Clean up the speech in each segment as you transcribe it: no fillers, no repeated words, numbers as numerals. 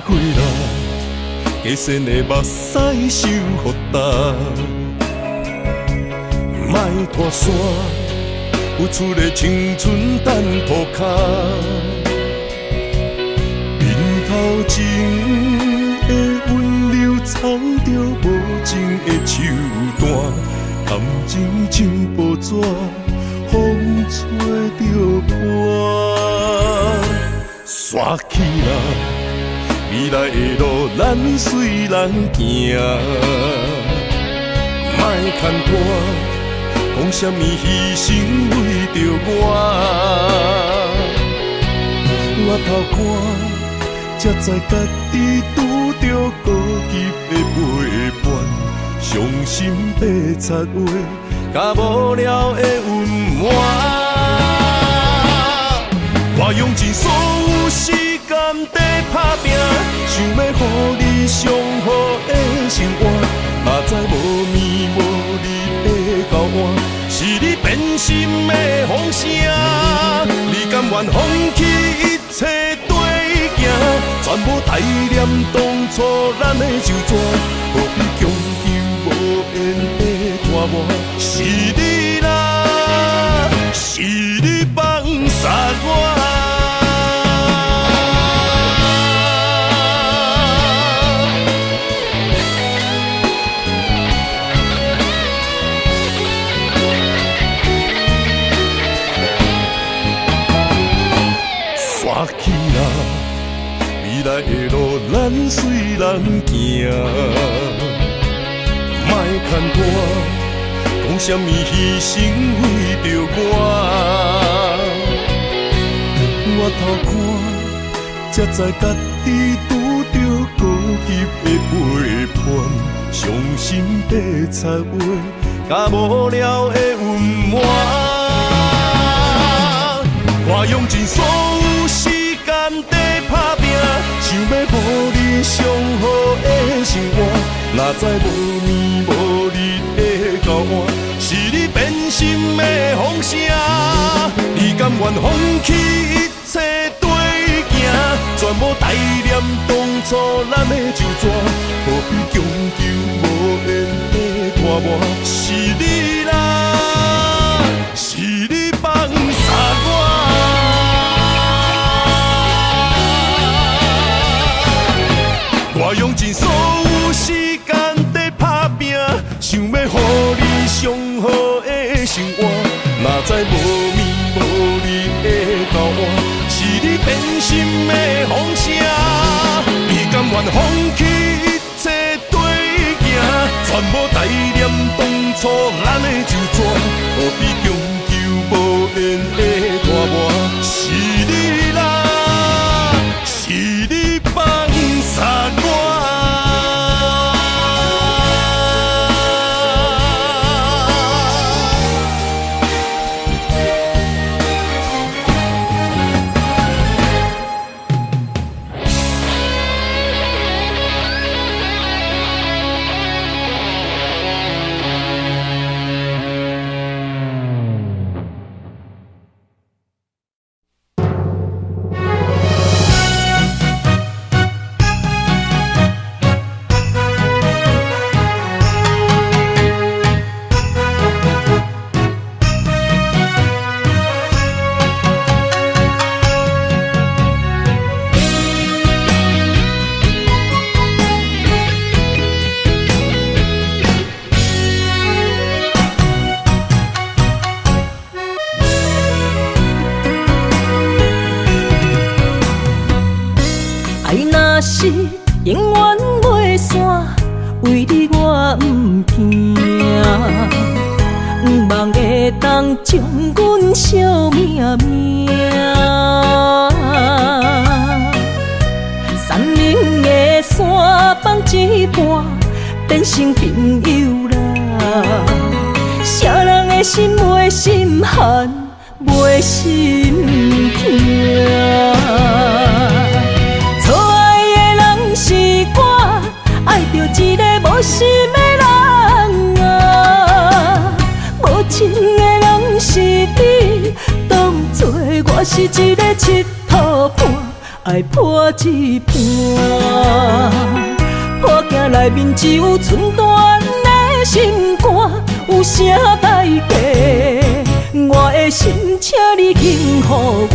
过来，加深的目屎受予干。莫拖山，有出的青春等涂骹。面头前的温柔，藏着无情的手段，感情像薄纸，风吹着破。刷起来，未来的路咱随人行，莫牵拖。讲什么牺牲为着我头看，才知家己拄着孤寂的陪伴，伤心白贼话，甲无聊的温暖。我用尽所有时间在打拼，想要予你上好的生活，哪知无眠无日的交换。是你变心的风声，你甘愿放弃一切跟行，全部怀念当初咱的旧纸，何必强求无缘的拖磨？是你啦，是你放煞我。刷起来，未来的路咱随人行，莫牵拖，讲什么牺牲为着我头看，才知家己拄着孤寂的陪伴，伤心白贼话，甲无聊的温暖。我用尽所有时间在打拼，想要予你上好的生活，哪知无眠无日的交换。是你变心的风声，你甘愿放弃一切跟行，全部怀念当初咱的旧纸，何必强求无缘的拖磨？是你啦，是你放煞我。我用尽所有时间在打拼，想要予你上好的生活，哪知无眠无日的交换。是你变心的风声，你甘愿放弃一切跟行，全部怀念当初咱的旧纸，何必强求无缘的拖磨？是你啦，是你放煞我。是永远袂散，为你我不惊，不望会当将阮惜命命。山林的山帮一半，变成朋友啦。啥人的心袂心寒，袂心痛。是我爱着一个无心的人啊，无情的人是你，当作我是一个佚佗伴，爱破一半。破镜内面只有寸断的心肝，有啥代价？我的心，请你紧予我。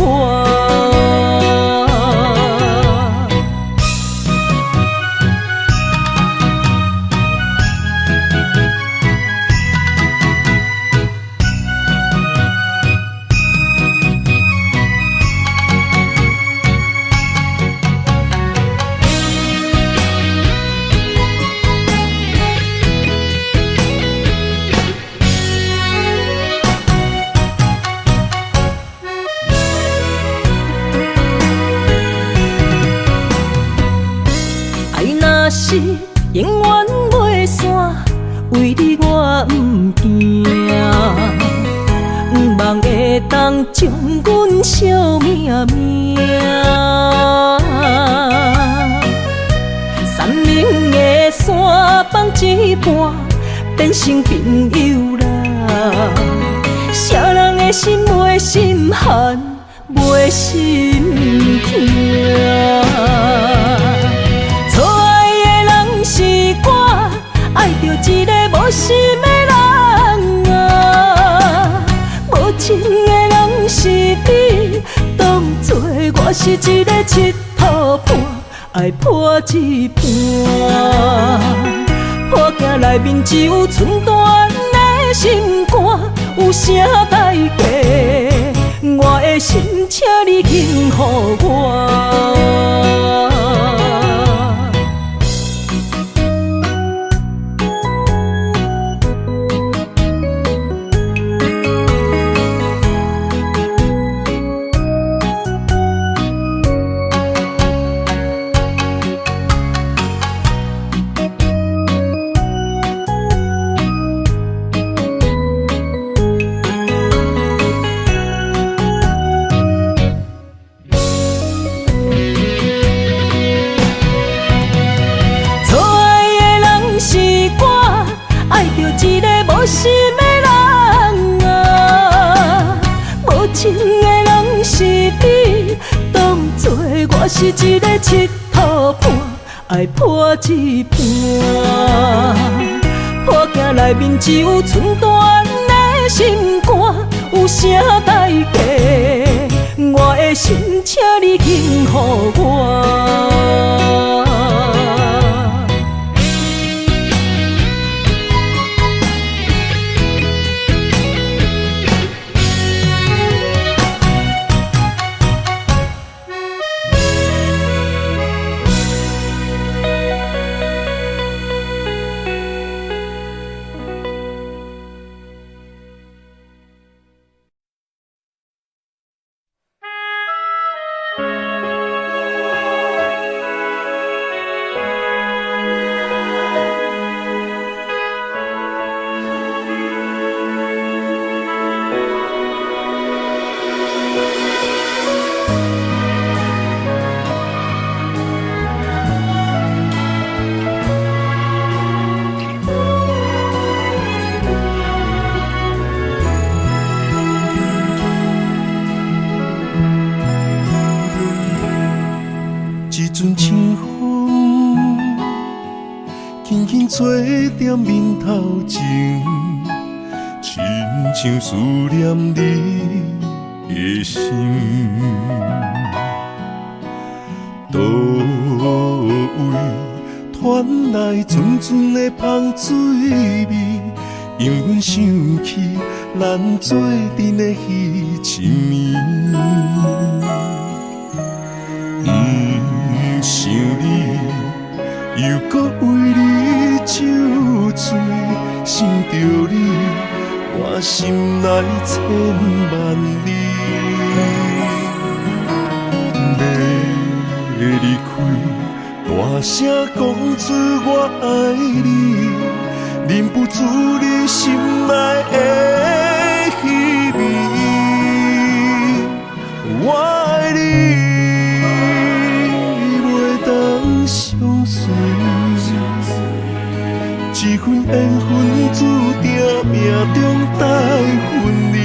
是永远袂散，为你我不惊，不望会当将阮惜命命。山明的山放一半，变成朋友啦。啥人的心袂心寒，袂心痛。爱着一个无心的人啊，无情的人是你，当作我是一个佚佗伴，爱破一半。破镜内面只有寸断的心肝，有啥代价？我的心，请你紧予我。无心的人啊，无情的人是你，当作我是一个佚佗伴，爱破一半。破镜内面只有寸断的心肝，有啥代价？我的心，请你紧予我。做在面头前，亲像思念你的心。倒位传来阵阵的香水味，因阮想起咱做阵的彼一暝。不想你又搁为你酒醉，想着你，我心内千万里。要离开，大声讲出我爱你，忍不住你心内的虚味。我爱你，袂当相随。一份缘分注定命中带分离，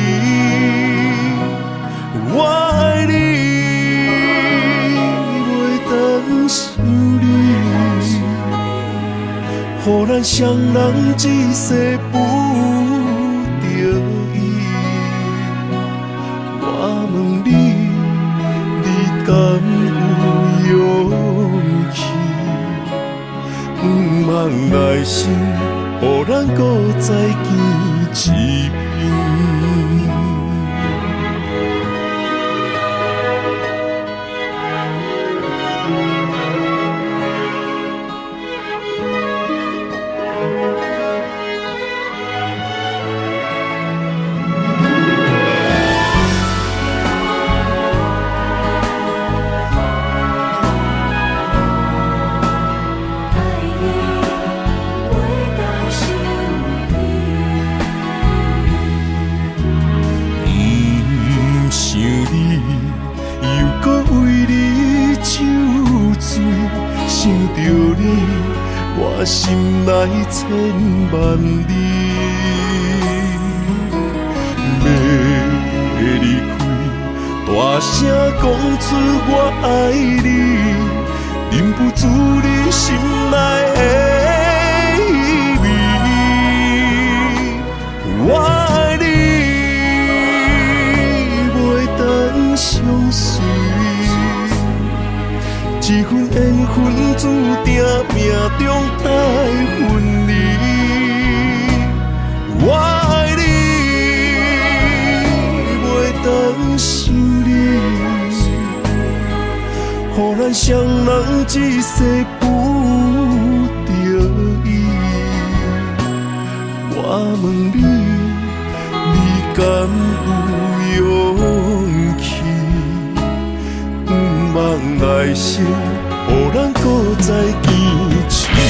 我爱你，予咱双人一世不得已。我问你，你敢有勇气？不茫来生，予咱搁再见一面。我心内千万字，要离开，大声讲出我爱你，忍不住你心内的意味。我爱你，袂当相随。这份缘分注定命中带分离。我爱你，袂当想你，予咱双人一世不得已。我问你，你敢有勇气？不望来生，予咱搁再见一面。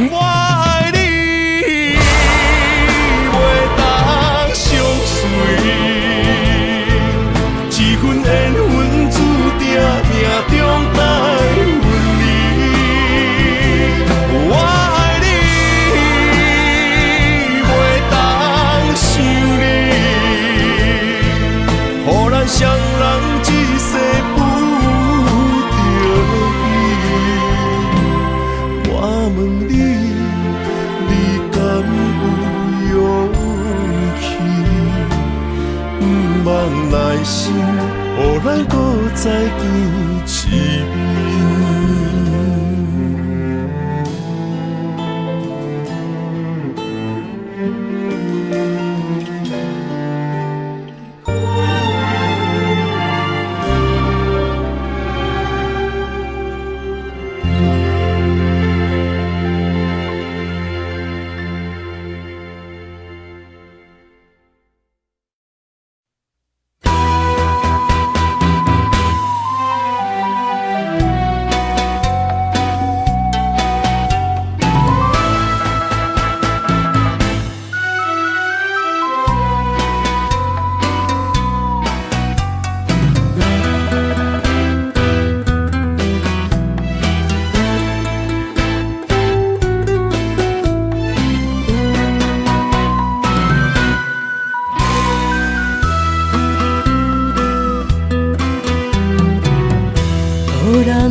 我爱你，袂当相随，这份缘分注定命中带分离。我爱你，袂当想你。予咱双人一世不得已。我问你，你敢有勇气？不望来生，予咱搁再见一面。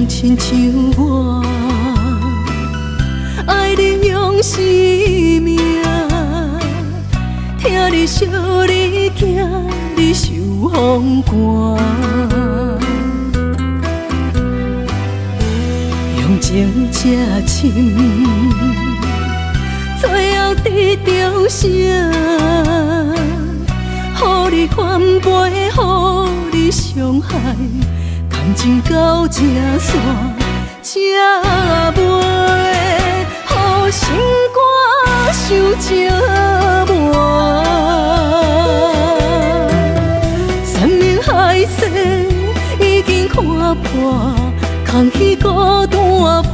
亲像我爱你用生命，听你笑你惊你受风寒，用情这深，最后得到啥？予你反背，予你伤害。感情到这线，才袂予心肝伤这满。山盟海誓已经看破，空虚孤单伴。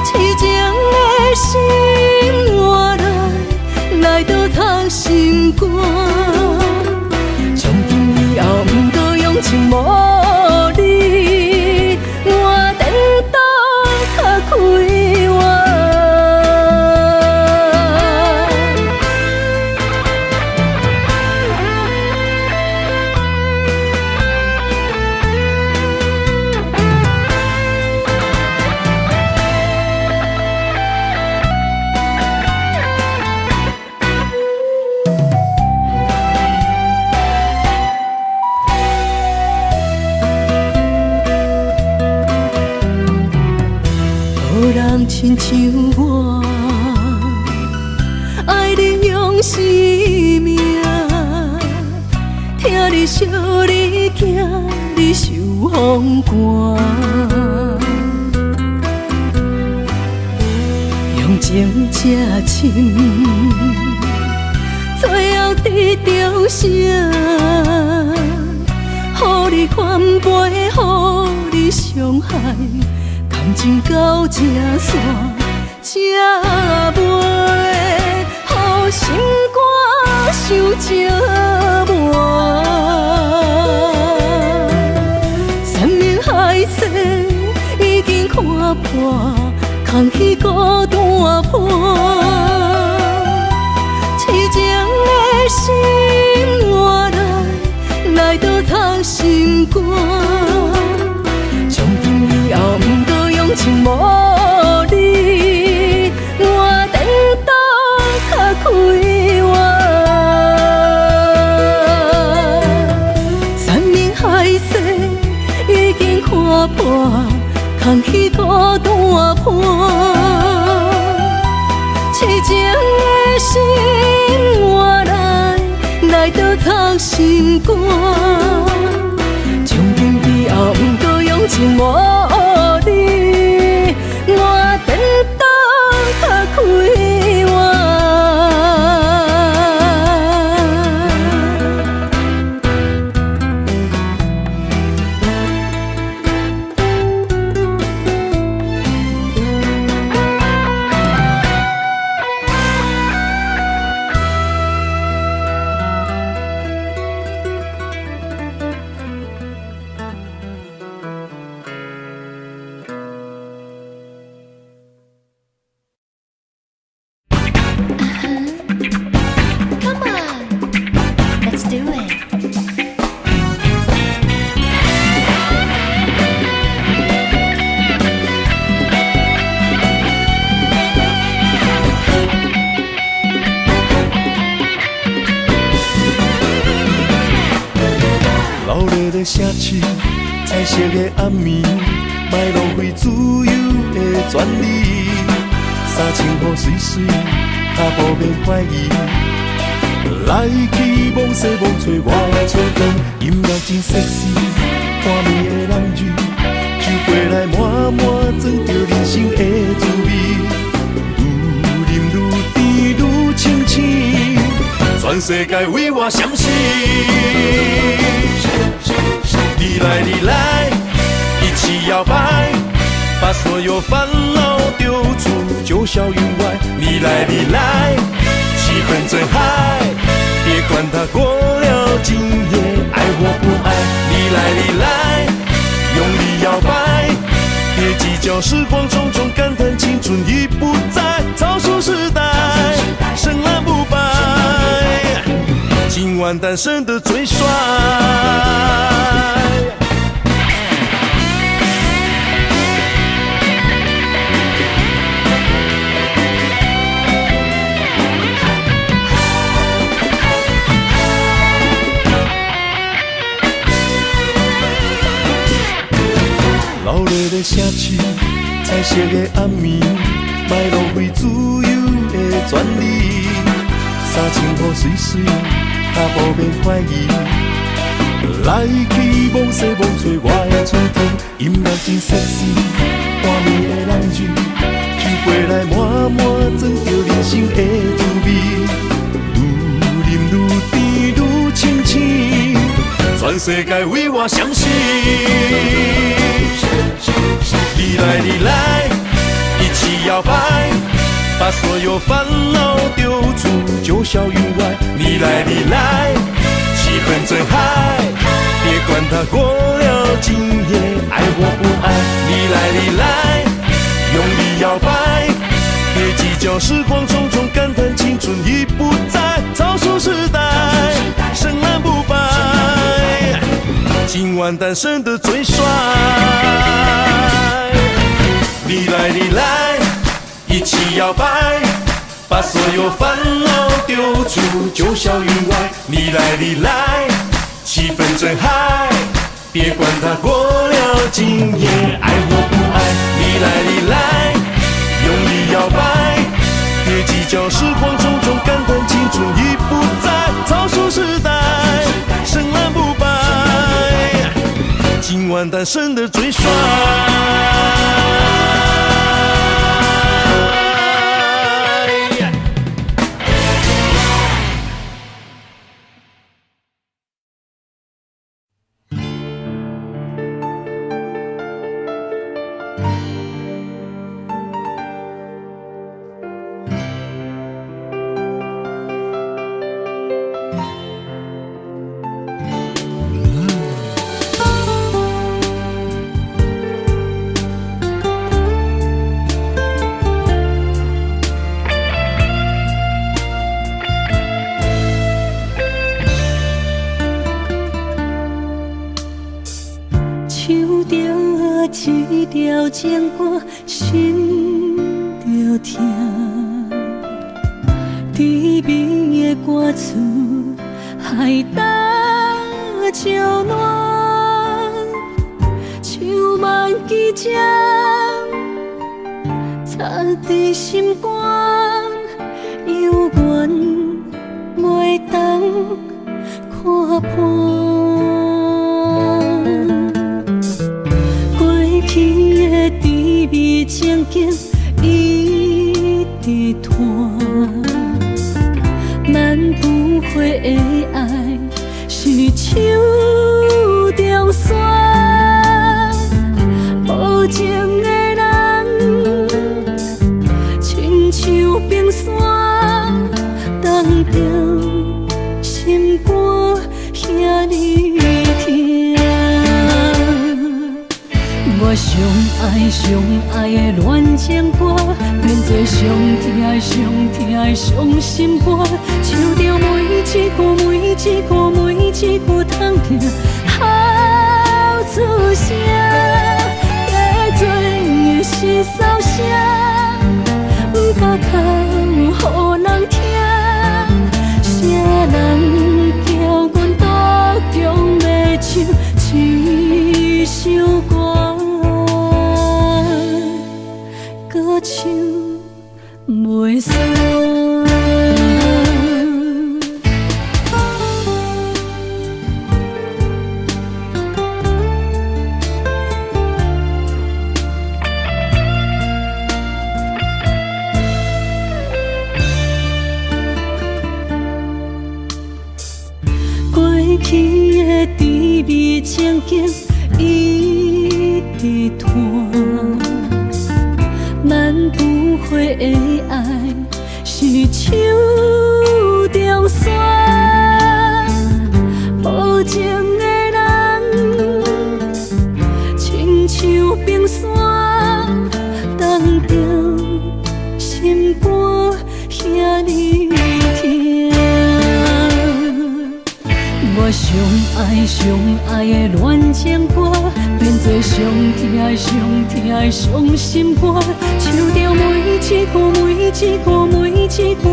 痴情的心换来倒藏心肝。从今以后，不情无你，我等到较开怀。惜你行，你受风寒。用情这深，最后得到啥？予你反背，予你伤害，感情到这线，才袂予心肝受折磨。山盟海誓已经看破，空虚孤单伴。痴情的心换来倒藏心肝，从今以后不过用情无你，我等到较开我。山盟海誓已经看破，空虚孤单伴。痴情的心换来倒藏心肝，从今以后不过用情无你，我等到较开我。城市彩色的暗暝，莫浪费自由的权利。三千雨水水，脚步免怀疑。来去望西望找我的初衷，音乐真 sexy， 看暝的人鱼，酒杯来满满装着人生的滋味。愈饮愈甜愈清醒，全世界为我闪烁。你来，你来，一起摇摆，把所有烦恼丢出，九霄云外。你来，你来，气氛真嗨，别管它过了今夜，爱或不爱。你来，你来，用力摇摆，别计较时光匆匆，感叹青春已不在，草树时代，深蓝不败，今晚单身的最帅。热烈的城市，彩色的暗暝，莫浪费自由的权利。三千雨水水，脚步免怀疑。来去望西望找我的初衷，音乐真 sexy， 看暝的人鱼，酒杯来满满装着人生的滋味。愈饮愈甜愈清醒，全世界为我相信。你来，你来，一起摇摆，把所有烦恼丢出九霄云外。你来，你来，气氛真嗨，别管它过了今夜，爱或不爱。你来，你来，用力摇摆，别计较时光匆匆，感叹青春已不在，草树时代，深蓝不败，今晚单身的最帅。你来，你来，一起摇摆，把所有烦恼丢出九霄云外。你来，你来，气氛真嗨，别管它过了今夜，爱或不爱。你来，你来，用力摇摆，别计较时光匆匆，感叹青春已不在，草树时代，深蓝不败，完单身的最帅。一条情歌，心着痛。甜蜜的歌词，海淡笑暖，像万枝针，插在心肝，犹原袂当看破。甜蜜情景一直拖，咱不悔的爱是手中线，无情的人亲像冰山，冻着心肝遐尼痛。我上爱的恋情歌，变作上疼的伤心歌，唱着每一句痛痛好出声，加做的是骚声，不敢哭，予人听。啥人叫阮独强要唱一首歌？歌唱袂煞。过去的甜蜜情景一直拖。咱不悔的爱是手中线，无情的人亲像冰山，冻着心肝遐尼痛。我上爱的恋情歌，变作上疼的伤心歌，唱着每一句痛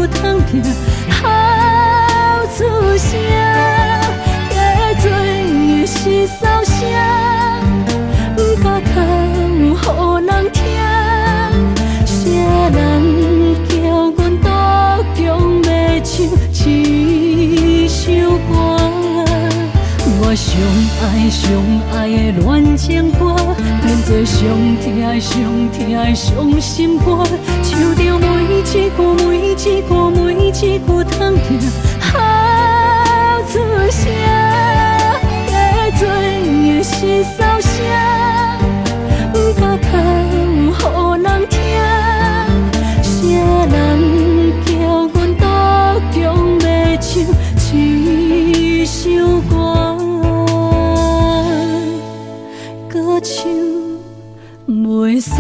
痛好出声，加做的是骚声，不敢哭，予人听。啥人叫阮独强要唱一首歌？我上爱的恋情歌，变作上疼的伤心歌，唱着每一句痛痛好出声，加做的是骚声，不敢哭，予人听。啥人叫阮独强要唱一首歌？歌唱袂煞。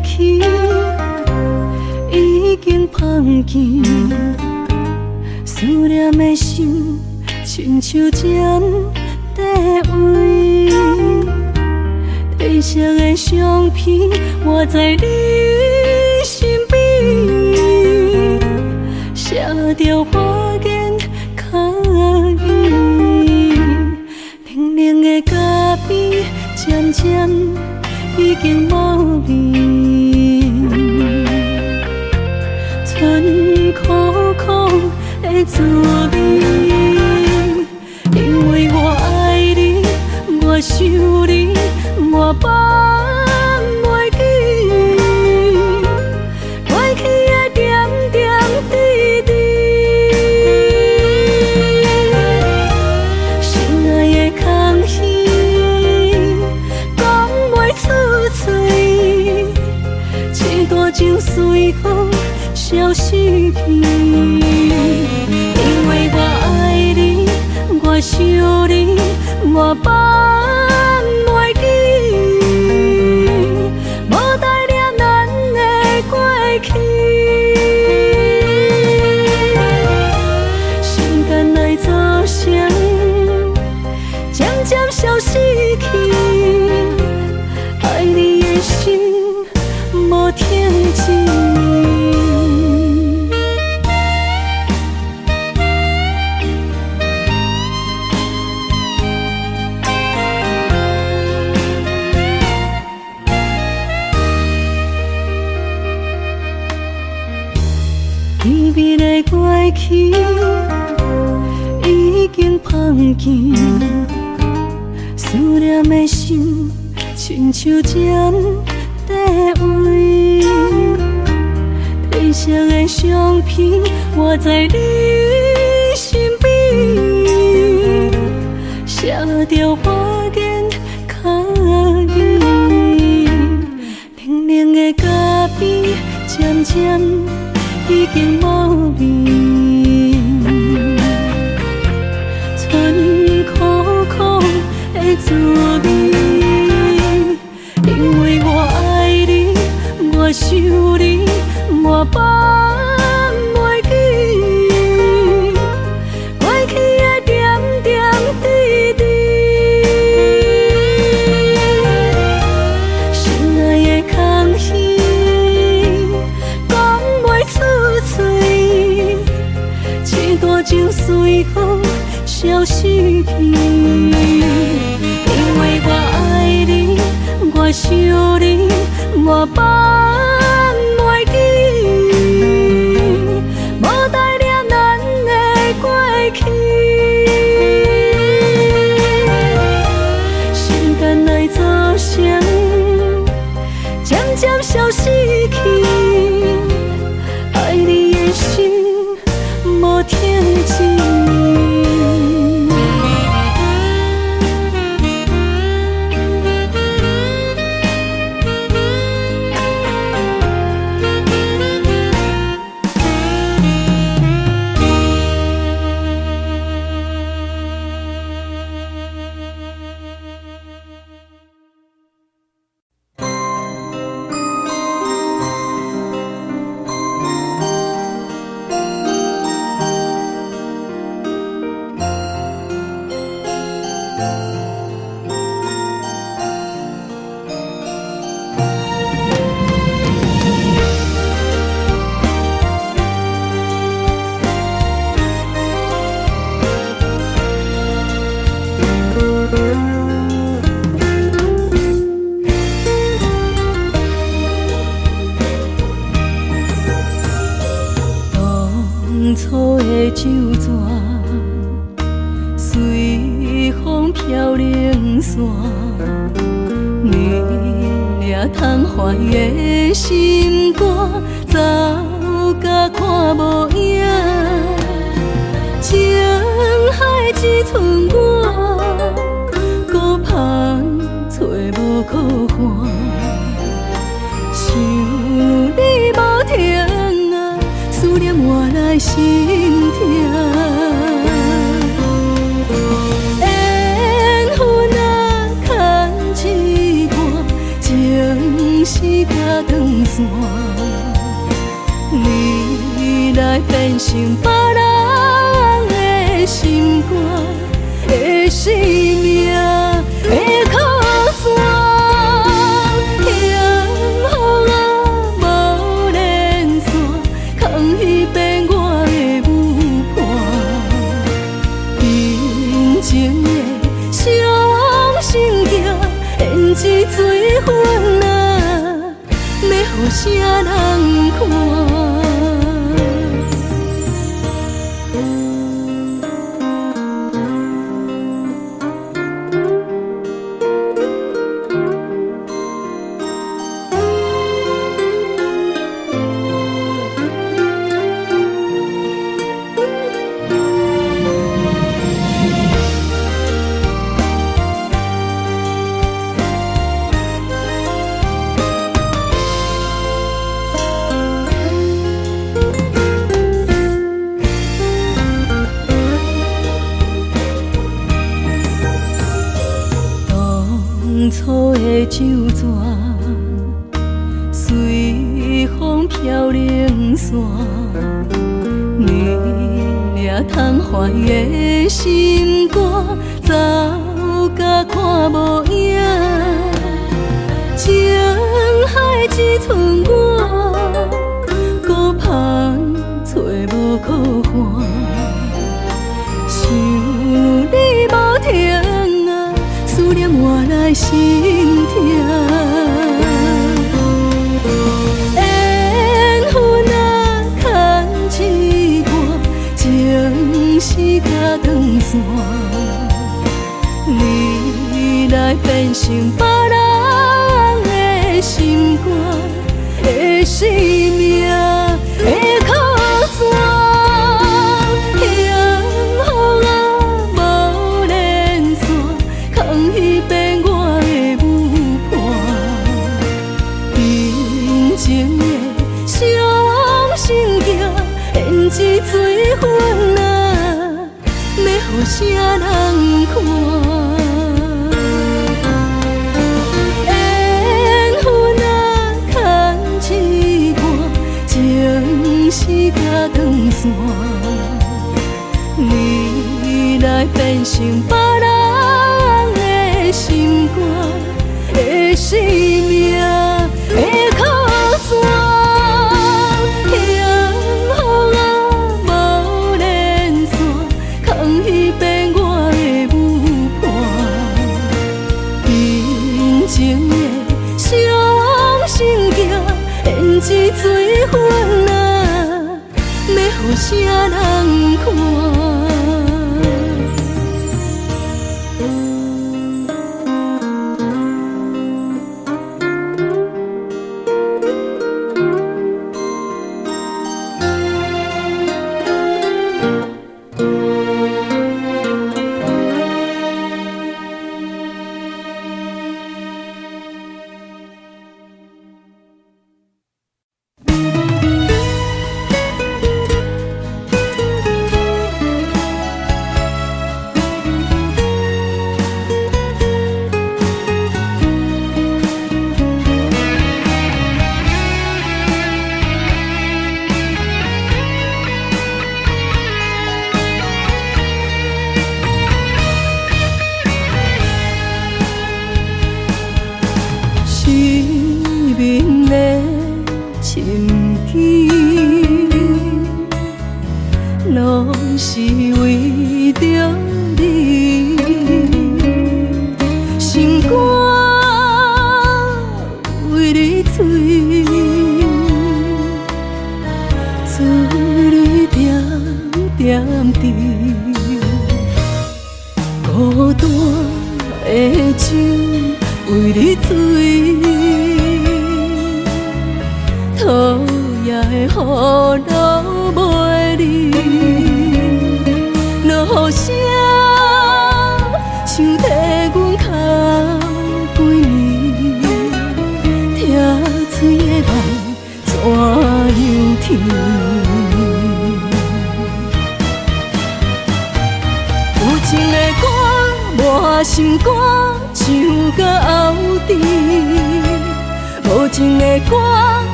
去，已经放弃。思念的心，亲像针在围。褪色的相片，画在你身边，写着花言巧语。冷冷的咖啡，渐渐已经无味。春苦苦的滋味，因为我爱你，我想你，我放袂记，过去的点点滴滴，心爱的空虚，讲袂出嘴，一段情随风消失去。因为我爱你，我想你，我放袂记，无代念咱的过去。时间来走向，渐渐消失去，爱你的心无停止。甜蜜的过去已经放弃，思念的心亲像针在围。褪色的相片画在你身边，写着花言巧语。冷冷的咖啡，渐渐已经无味，春苦苦的滋味。因为我爱你，我想你，我放袂记，过去的点点滴滴，心爱的空虚，讲袂出嘴，一段情随风消失去。因为我爱你，我想你，我放袂记，无代念咱的过去。时间来走向，渐渐消失去，爱你的心无停止。当初的酒泉，随风飘零散，你掠窗怀的心肝，走甲看无影，情海只剩我，孤芳找无靠岸，想你无停啊，思念活来心痛。缘分啊，牵一段，情是甲长线，你来变成别人的心肝的生命的靠山。是水分啊，要予啥人看？初的酒泉，随风飘零散。你掠窗怀的心肝，走甲看无影。情海只剩我，孤帆找无靠岸。想你无停啊，思念换来心痛。缘分啊，牵一段，情是甲断线。你来变成别人的心肝的生命的靠山。是水分啊，要予啥人看？缘分啊，牵一段，情是甲断线。你来变成别人的心肝的生命的靠山。是水分啊，要予啥人看？拢是为着你，心肝为你醉，珠泪点点滴，孤单的酒为你醉，讨厌的雨流袂离。落声像替阮哭几年，听嘴的梦怎样甜？有情的歌满心肝，唱到喉甜，无情的歌，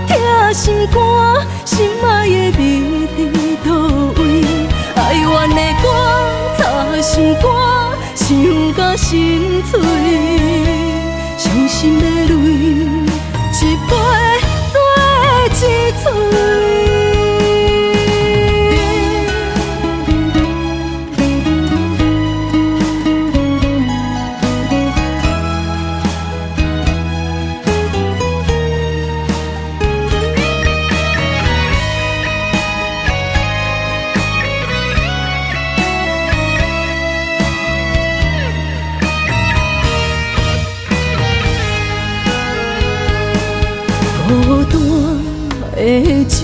疼心肝，心爱的你伫倒位？哀怨的歌，插心肝，唱甲心碎，伤心的泪，一杯做一嘴。孤单的酒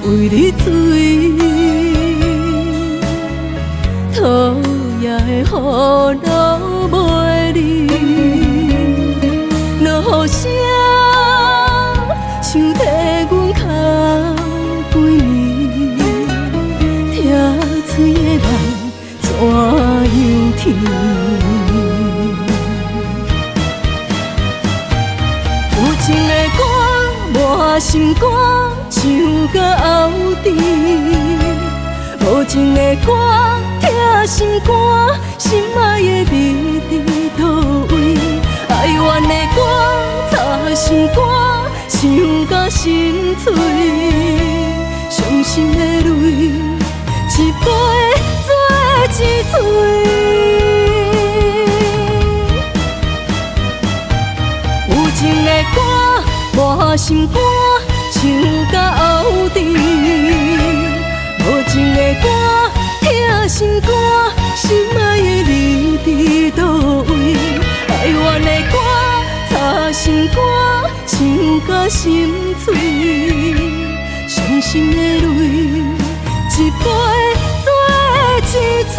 为你醉，讨厌的雨流袂离，落雨声像在阮脚背面，听嘴的梦怎样甜？有情的歌，满心肝，唱甲喉甜。无情的歌，疼心肝，心爱的你伫倒位？哀怨的歌，插心肝，唱甲心碎，伤心的泪，一杯做一嘴。有情的歌，满心肝，唱甲喉甜。无情的歌，疼心肝，心爱的你伫倒位？哀怨的歌，插心肝，唱甲心碎，伤心的泪，一杯做一嘴。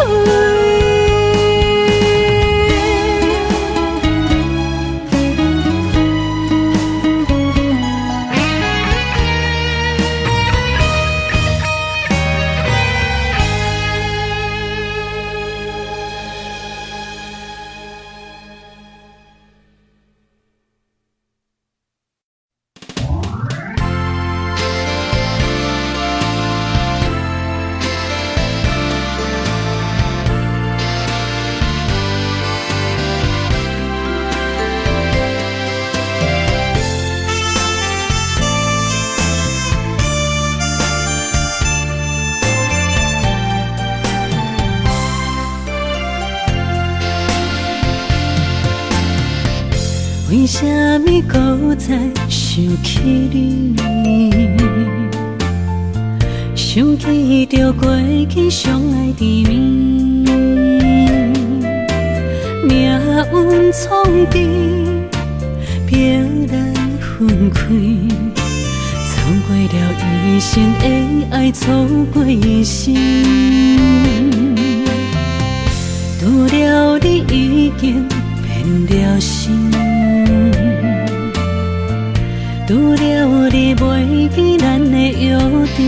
为什么搁再想起你？想起着过去相爱甜蜜，命运创治，别咱分开，错过了一生的爱，错过一生。拄了你已经变了心。拄了你袂记咱的约定，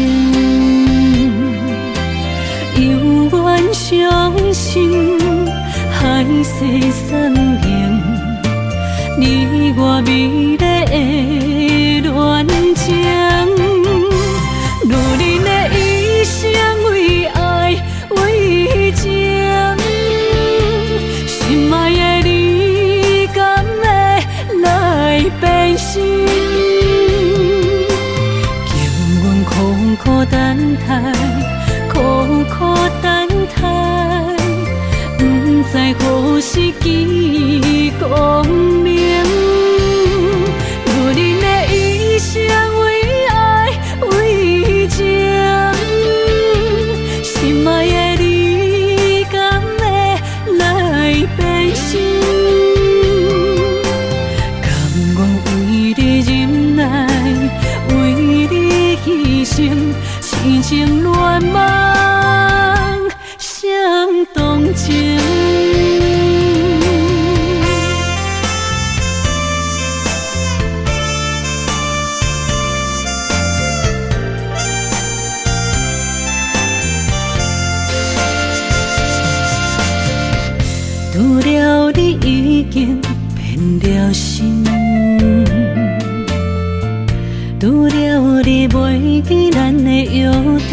犹原相信海誓山盟，你我美丽的恋情，女人的一生为爱为情，心爱的你敢会来变心？苦苦等待，苦苦等待，不知何时见光明。女人的一生为爱为情，心爱的你敢会来变心？甘愿为你忍耐，为你牺牲。痴情恋梦相同情，拄了你已经变了心。拄了你袂记咱的约定，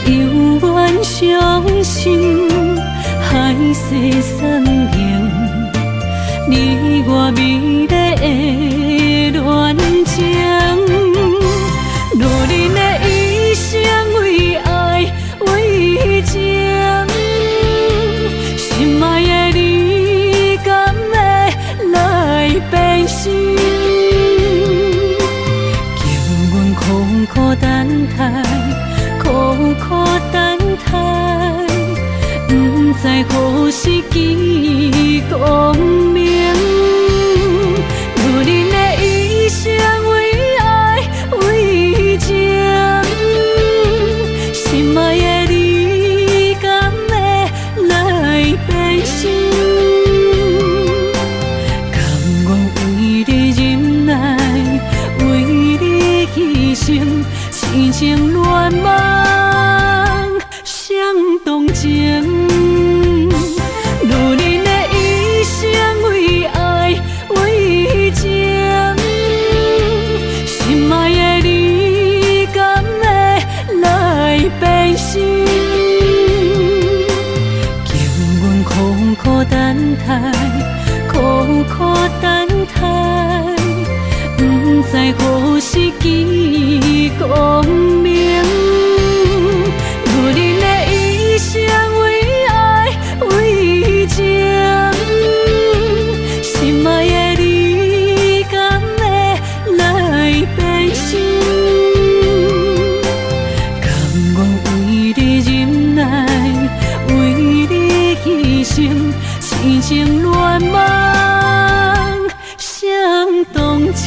犹原伤心，海誓山盟，你我美丽的恋情，路人的一生为爱为情，心爱的你敢会来变心？叫阮苦苦等待，苦苦等待，不知何时见光明。路人的一生为爱为情，心爱的你敢会来变心？甘愿为你忍耐，为你牺牲，痴情恋梦相同情。路人的一生为爱为情，心爱的你敢会来变心？叫阮苦苦等待，苦苦等待，不知何时见光明。路人的一生为爱为情，心爱的你敢会来变心？甘愿为你忍耐，为你牺牲，痴情恋梦相同情。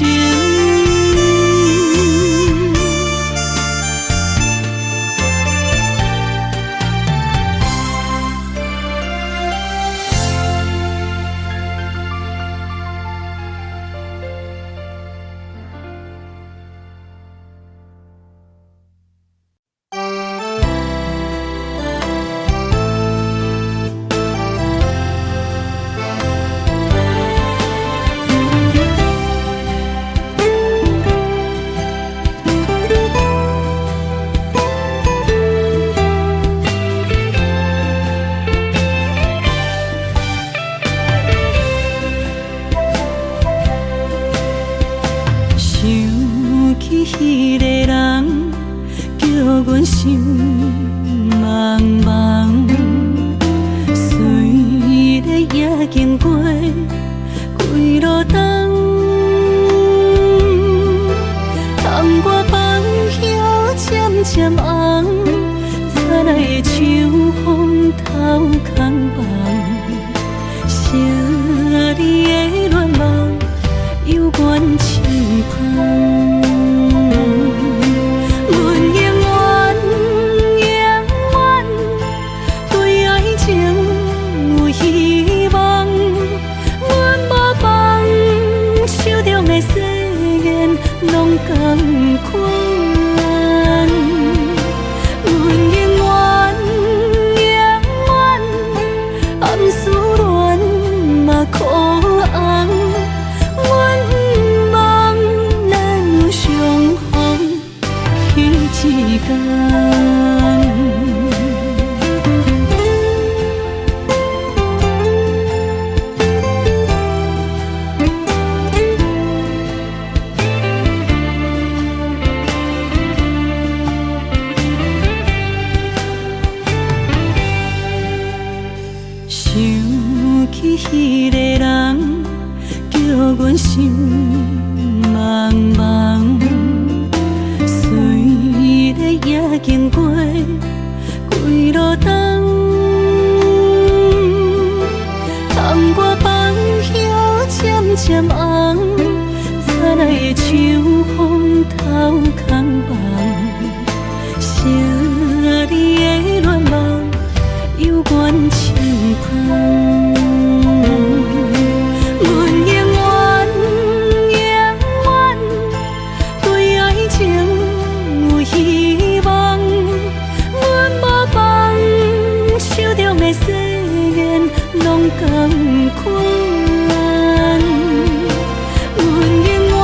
迄个人叫阮心茫茫，虽然也经过几路灯，窗外风叶渐渐红，早来的秋风透空梦，写你的恋梦犹原轻捧。拢同款，阮永远永远暗思恋嘛苦红，阮不望咱相逢彼一天。迄个人叫阮心茫茫，虽然也经过几路灯，窗外风叶渐渐红，早来的秋风透空梦，写你的恋梦犹原轻捧。拢同款，阮永远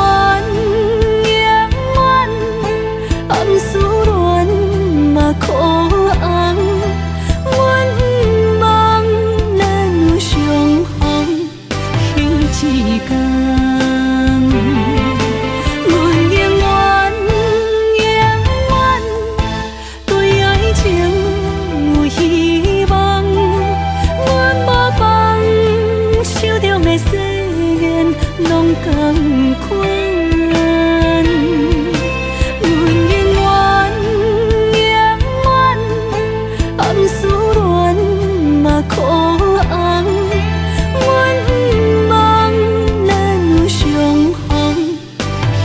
同款。阮永远永远暗思恋嘛可红，阮毋望咱有相逢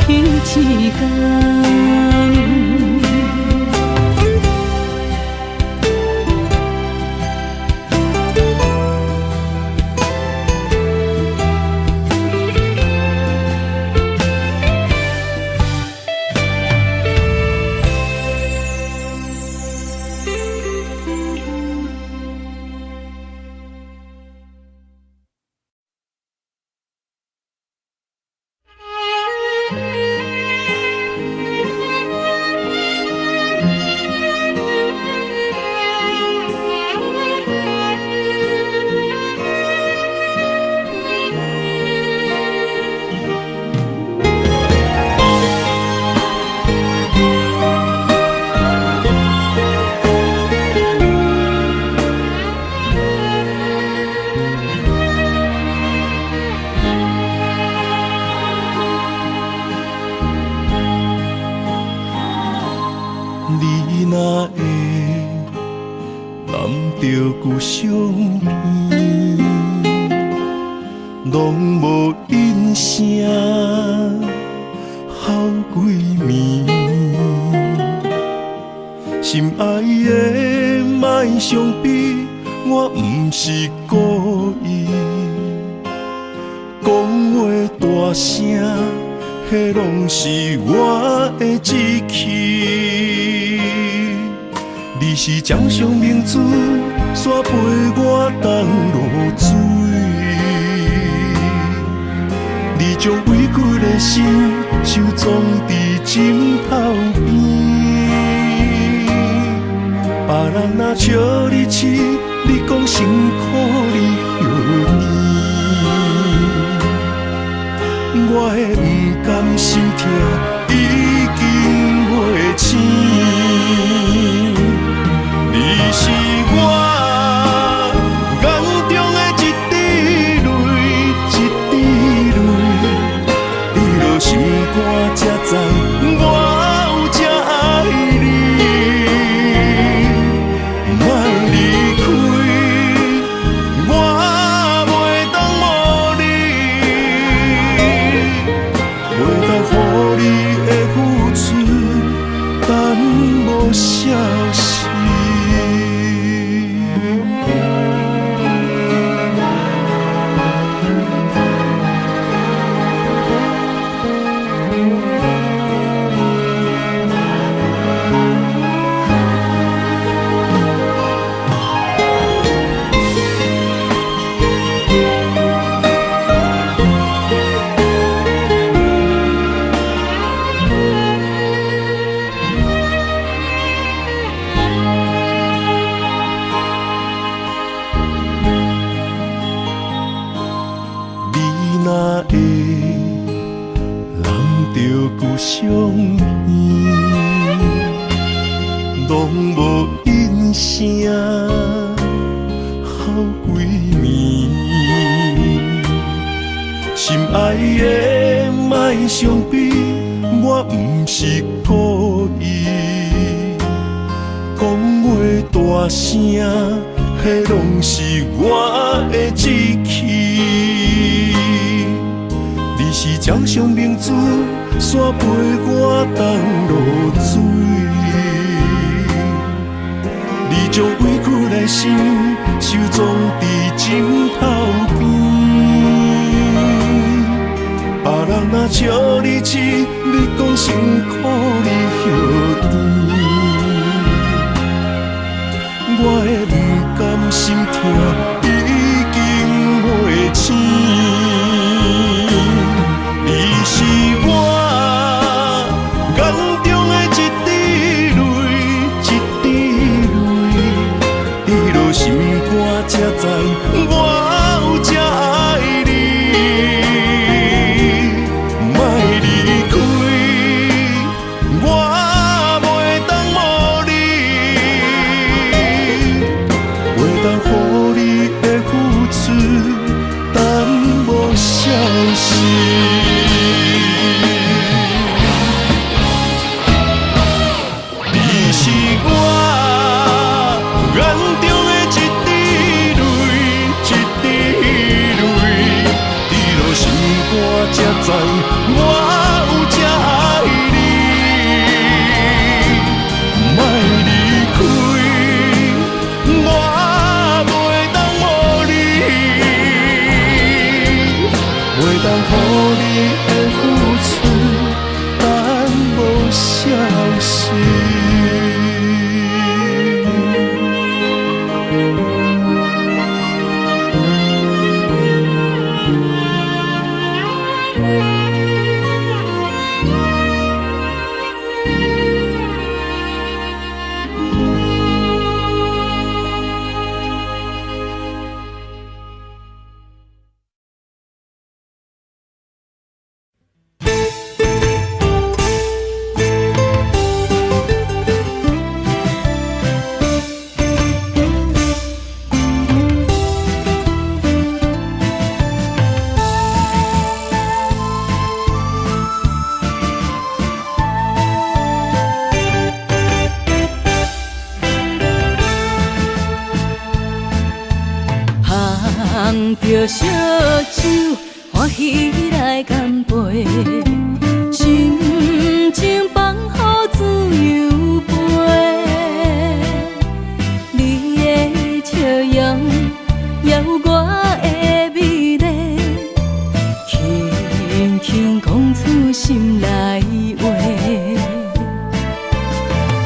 彼一天。你若会揽着旧相片，拢无音声，好几暝。心爱的，莫伤悲，我毋是故意。讲话大声，迄拢是我的志气。你是掌上明珠，煞陪我东落水。你将委屈的心收藏伫枕头边。别人若笑你痴，你讲辛苦你许甜。我的不甘心痛已经袂醒。你是我眼中的一滴泪，一滴泪。你落心肝才知，我有这爱你。莫离开，我袂当无你，袂当予你的付出等无消息。若会揽着旧相片，拢无音声，好几暝。心爱的，莫伤悲，我毋是故意。讲话大声，迄拢是我的志气。你是掌上明珠，煞陪我东落水。你将委屈的心收藏伫枕头边。别人若笑你痴，你讲辛苦你许甜。我的不甘心痛已经袂醒。你是我眼中的一滴泪，一滴泪。你落心肝才知，我有这爱你。莫离开，我袂当无你，袂当予你的付出等无消息。知我有这爱你，莫离开，我袂当无你，袂当予你的付出耽误消息。捧着烧酒，欢喜来干杯，心情放乎自由飞。你的笑容也有我的美丽，轻轻讲出心内话。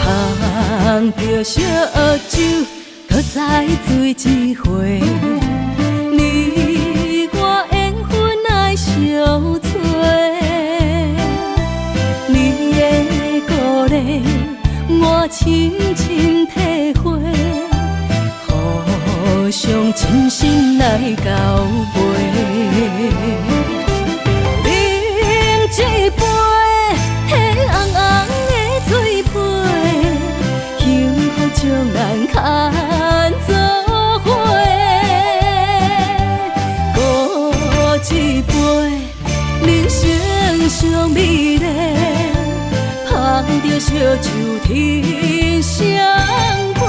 捧着烧酒，搁再醉一回。你我缘分爱相催，你的鼓励我深深体会，互相真心来交陪。饮一杯迄红红的水杯，幸福将咱牵做伙。一杯人生上美丽，捧着烧酒天相陪。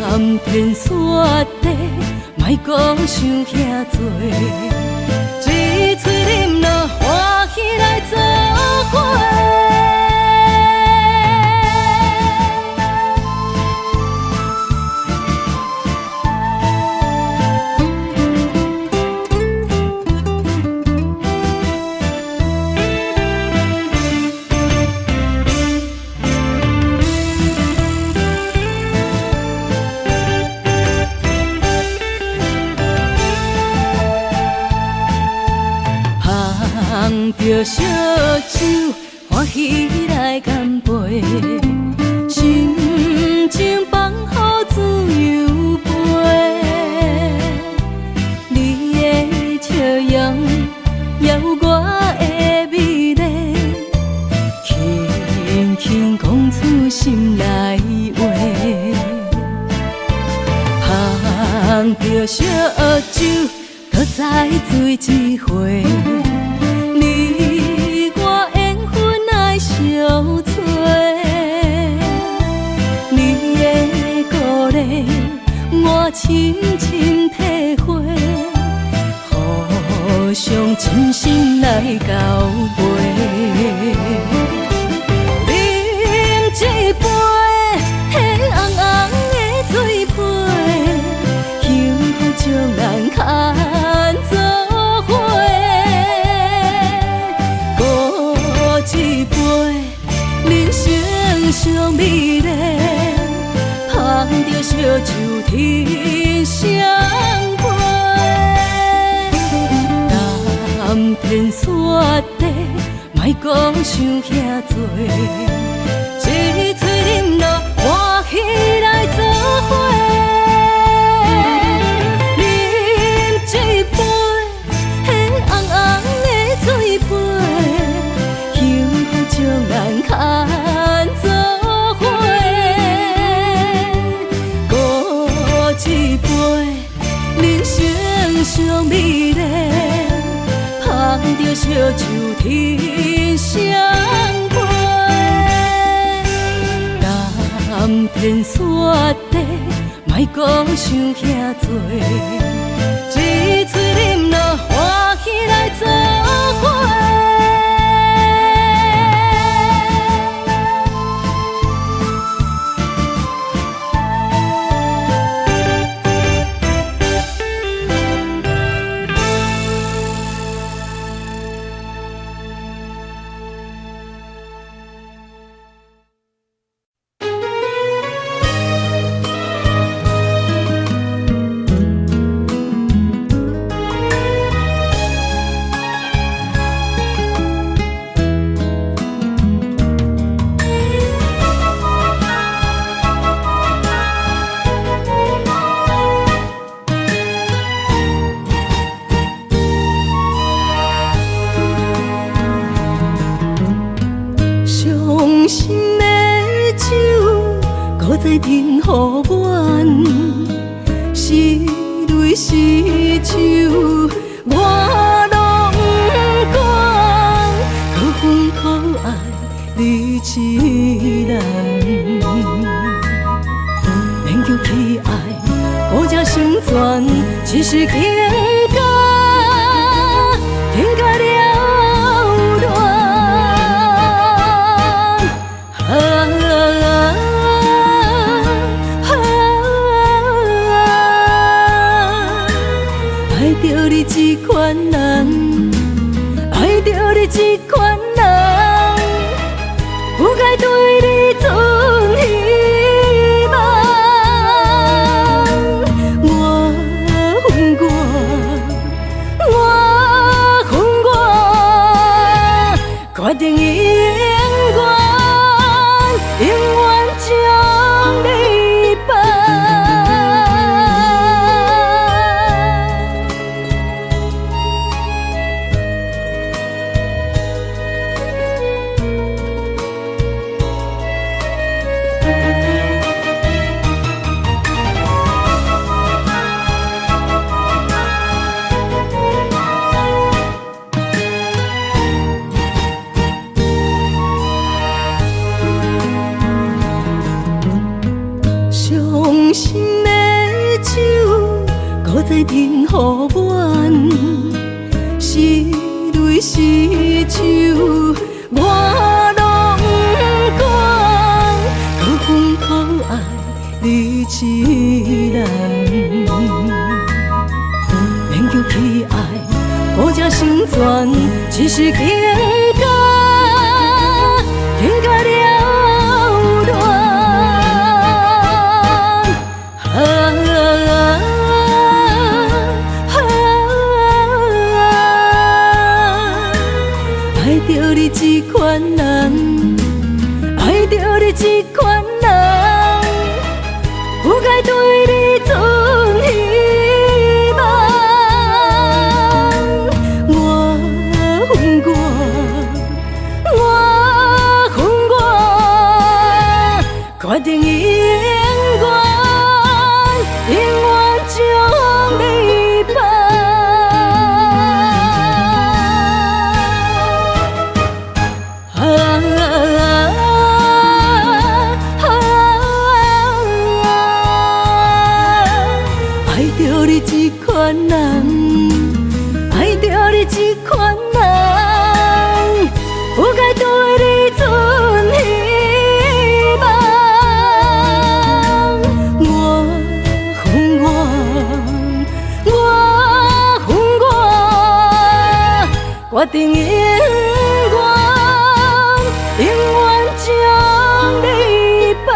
南天雪地，莫讲想遐多，一嘴饮了欢喜来做伙。捧着烧酒，欢喜来干杯，心情放乎自由飞。你的笑容也有我的美丽，轻轻讲出心内话。捧着烧酒，搁再醉一回。你我缘分爱相催，你的鼓励我深深体会，互相真心来交陪。饮一杯迄红红的水杯，幸福将咱牵做。一杯人生上美丽，捧着烧酒天相陪。南天雪地，莫讲想遐多，一嘴饮了欢喜来做伙。饮一杯迄红红的水杯，将咱牵做伙，搁一杯人生上美丽，捧着烧酒天相陪。南天雪地，莫讲想遐多，一嘴饮了。欢喜来做伙。伤心的酒，搁再停予阮，是泪是酒，我拢不管，可恨可爱你一人，勉强去爱，孤只成全，只是情感，情感了断。爱着你这款人，爱着你这款人，不该对你存希望。我恨我，决定永远将你放。伤心的酒，搁再停予阮，是泪是酒，我拢不管，可恨可爱你一人，勉强去爱，孤只成全，只是情感，情感了断。爱着你这款人，爱着你这款人，不该对你存希望。我恨我，决定永远将你放。爱着你这款人，爱着你这款人，不该对你存希望。我恨我，决定永远将你放。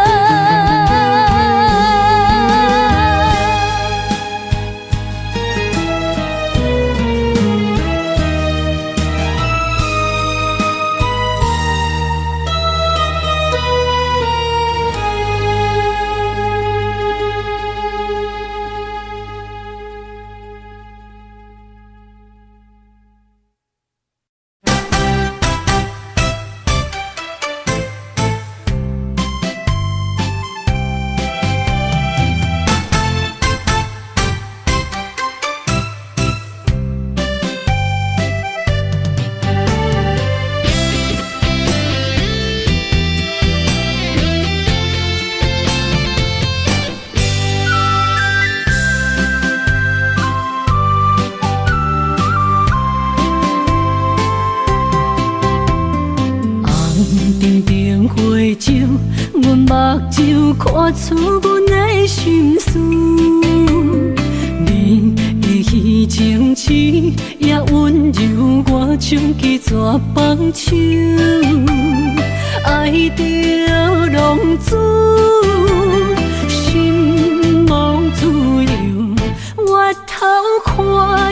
就看出阮的心事。你的虚情痴也温柔，我像去绝放手，爱着浪子，心无自由。我头看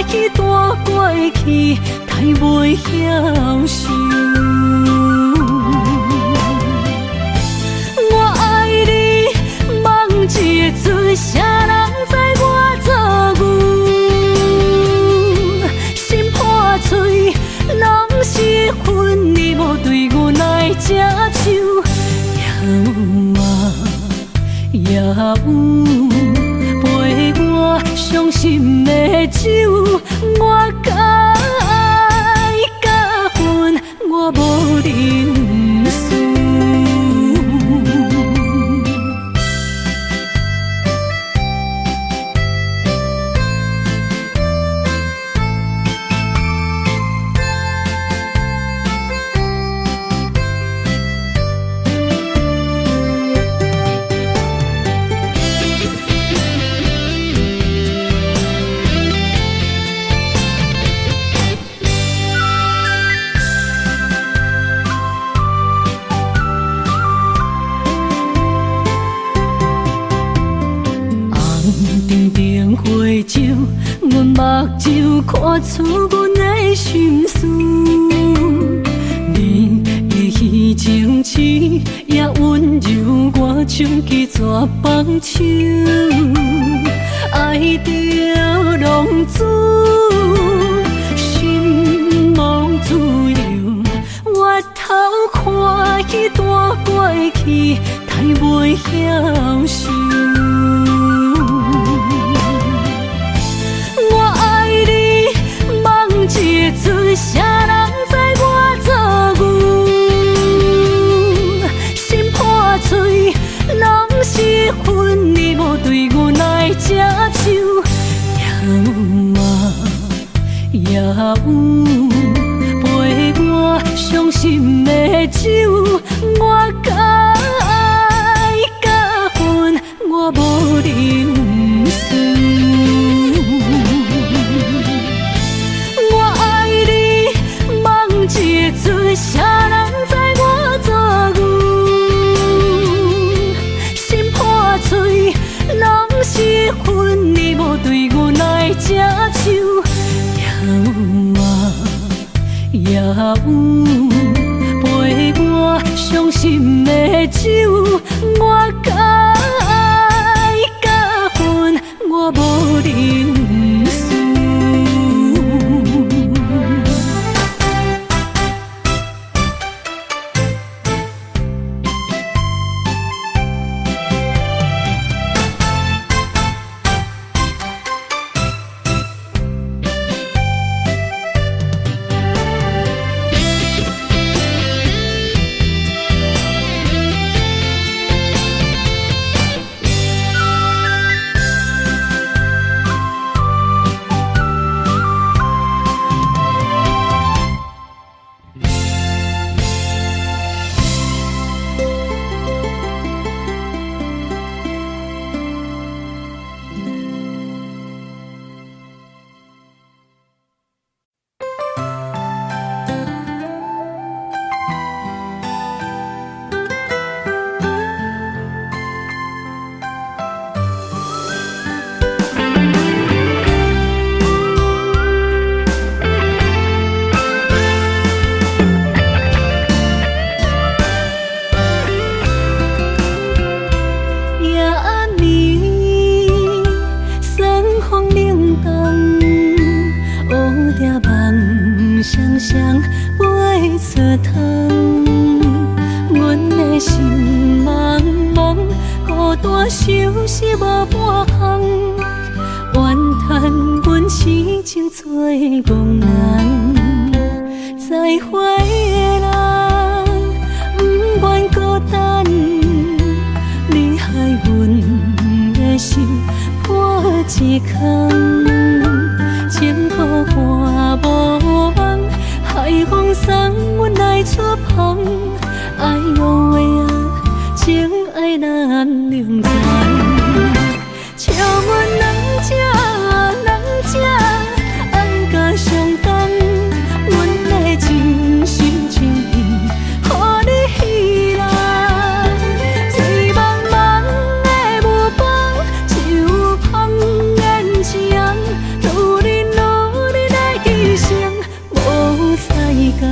彼段过去，太袂晓受。我爱你，梦一个字，谁人知我做牛？心破碎，拢是恨你无对我来接手。也有陪我伤心的酒，我甲爱甲恨，我无认输。花酒，阮目睭看出阮的心事。你的虚情痴也温柔，我像去绝放手，爱着浪子，心无自由。我头看彼段过去，太袂晓受。一个字，谁人知我做牛？心破碎，拢是恨你无对我来接手。也有陪我伤心的酒，我甲爱甲恨，我无认输。一个字，谁人知我做牛？心破碎，拢是恨你无对我来接手。也有陪我伤心的酒，我甲爱甲恨，我无认输。爱咱两全。笑阮两只安甲相同，阮的真心真意，予你彼人。醉茫茫的目光，就香烟香，努力来牺牲，无彩工。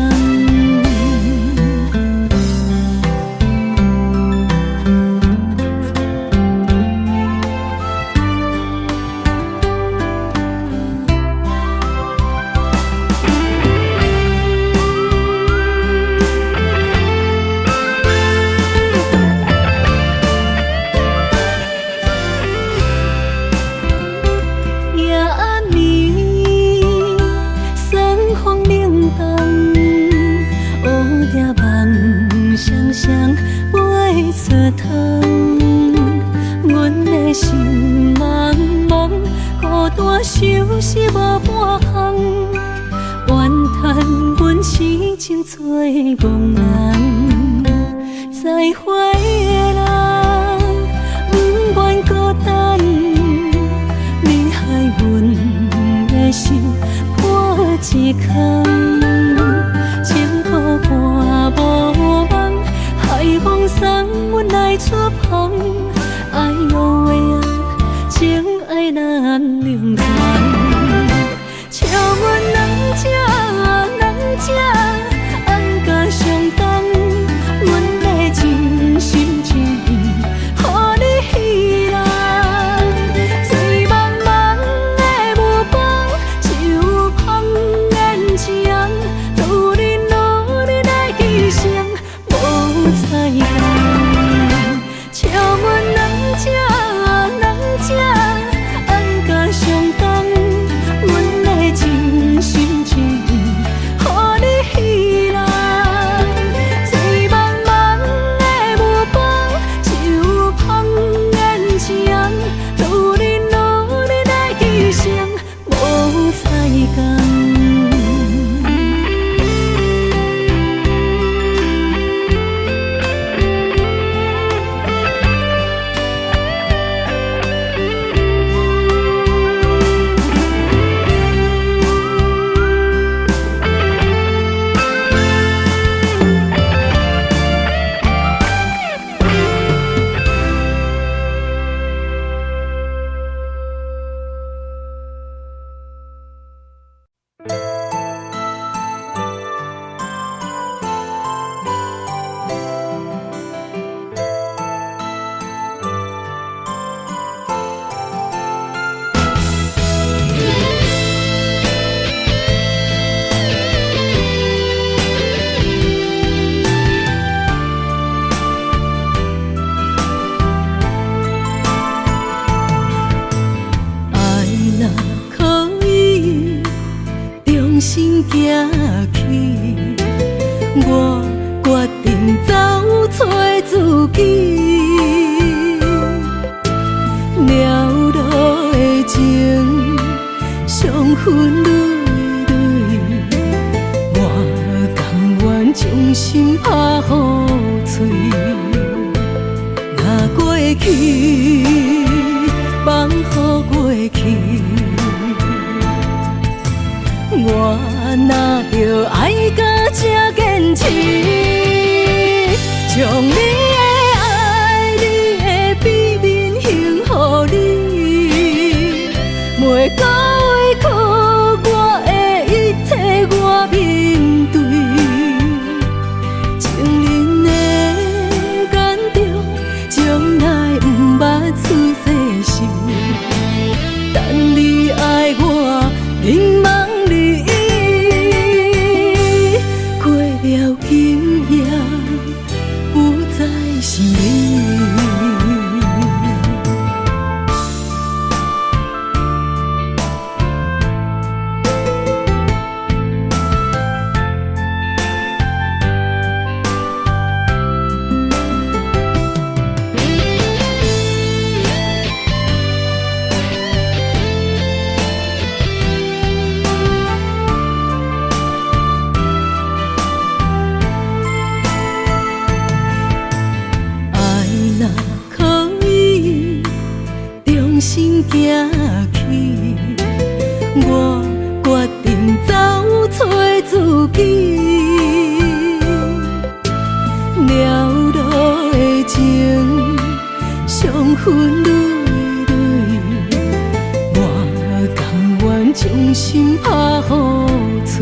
心茫茫，孤单想是无半项，怨叹阮痴情做憨人，再会的人不愿孤单，你害阮的心破一空，情苦伴无望，海风送阮来出航。爱哟的啊，情爱咱两全，笑阮两只安甲相同，阮的真心真意，予你彼人。醉茫茫的目光，就香烟香，努力来牺牲，无彩工。笑阮两只安甲相同，阮的真心真意，予你彼人。醉茫茫的目光，就香烟香，努力来牺牲，无彩工。心行去，我决定走找自己。了路的情，伤痕累累，我甘愿将心拍予碎。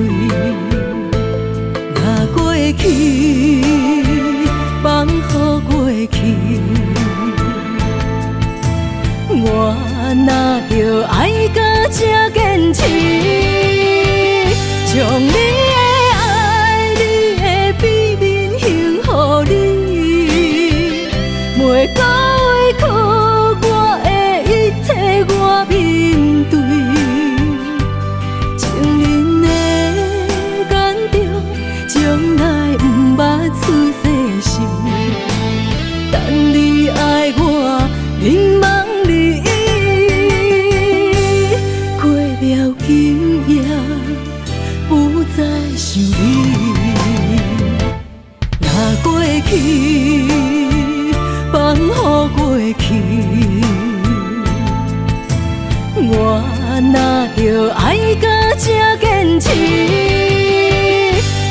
若过去，放乎过去。我哪着爱到这坚持，将你的爱、你的秘密献予你，袂讲委屈我的一切，我面对。情人的眼中，将来不捌出世心，等你爱我，迷茫。今夜不再想你，若过去，放乎过去。我哪着爱到这坚持，